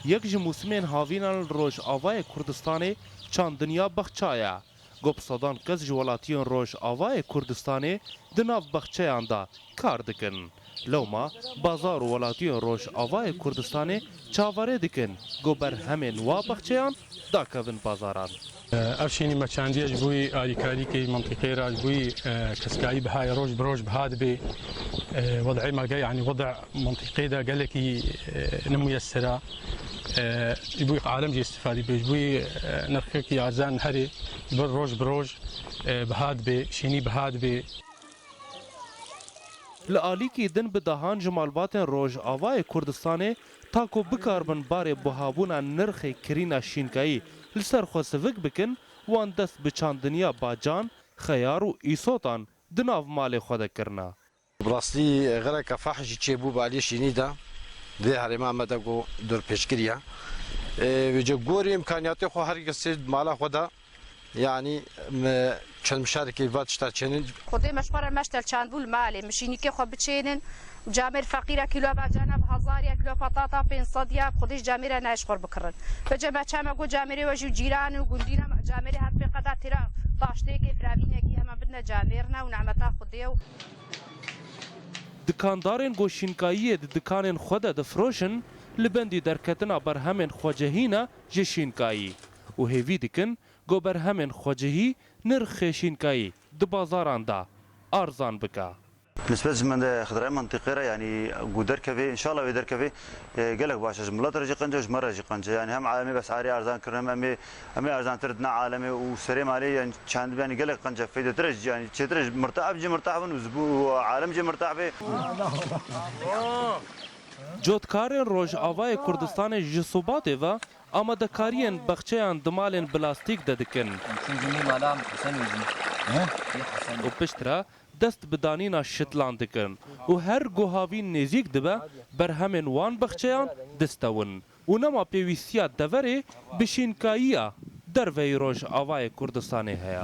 یک ji Muslimên havînan Rojavayê Kurdistanê çandiniya Bexçaya. Gop sedan kes ji welatiyên Rojavayê Kurdistanê di nav bexçeyan da kar dikin. Lewma bazar û welatiyên Rojavayê Kurdistanê çavarê dikin got berhemên wa bexçeyan dakevin bazaran. افشینی مەچاندیە ji بووی ئالیکاریکەی منطقەی را ji بووی کەسکایی بەهای ڕۆژ بڕۆژ بهات بێ وضعی مەگە یعنی وضع منطقەیدا gelekî نمویەسرە ji بووی عالم jî استفادی بێ ji بووی نرخێکی ئارزان هەرێ بر ڕۆژ بڕۆژ بهات بێ شینی بهات بێ. Li alîkî din bi dahan ji malbatên Rojavayê Kurdistanê ta ku bikarbin barê buhabûna nirxê kirîna şînkayî li ser xwe sivik bikin, wan dest bi çandiniya bacan, xeyar û îsotan di nav malê xwe de kirina. Rastî xereka fehm jî çêbû bi aliyê şînî de vê herêma me de got dorpêşkiriye. Ji gorî imkaniyatê xwe her kesê mala xwe de yani çend mişarekê va tişta çênin. Xwedê meşxwara meştel çandbûl malê mişînîkê xwe biçênin camêr feqîra kîlo bacana bi hezariya kîlo patata 500 ya xwedê ji camêre neşxwar bikirin. Bece me çame got camêrê we jî cîran û gundîna camêrê her pê qeda tira taştêkê firavînekî hema bidine camêrine û nemeta Xwedê û Dikandarên goşînkayiyê di dikanên xwe de difroşin li bendî derketina berhemên xwecehîne ji şînkayî û hêvî dikin got berhemên xwecehî nirxê şînkayî di bazaran da arzan bike. بالنسبه للزمن خضراء منطقه يعني ودركبه ان شاء الله ودركبه قالك باش جملات رجي قنجه وجمر رجي قنجه يعني هم عالمي بس عاري ارزان كرم امي ارزان تردنا عالمي وسري مالي يعني كان يعني قالك قنجه فايده ترج يعني ترج مرتاح جي مرتاح وزبو عالم جي مرتاح به Cotkarên Rojavayê Kurdistanê ji Subatê ve amadekariyên bexçeyan di malên bilastîk de dikin. û piştre dest bi danîna şitlan dikin û her guhavîn nêzik dibe berhemên wan bexçeyan distewin û nema pêwîstiya deverê bi şînkayiya derveyê Rojavayê Kurdistanê heye.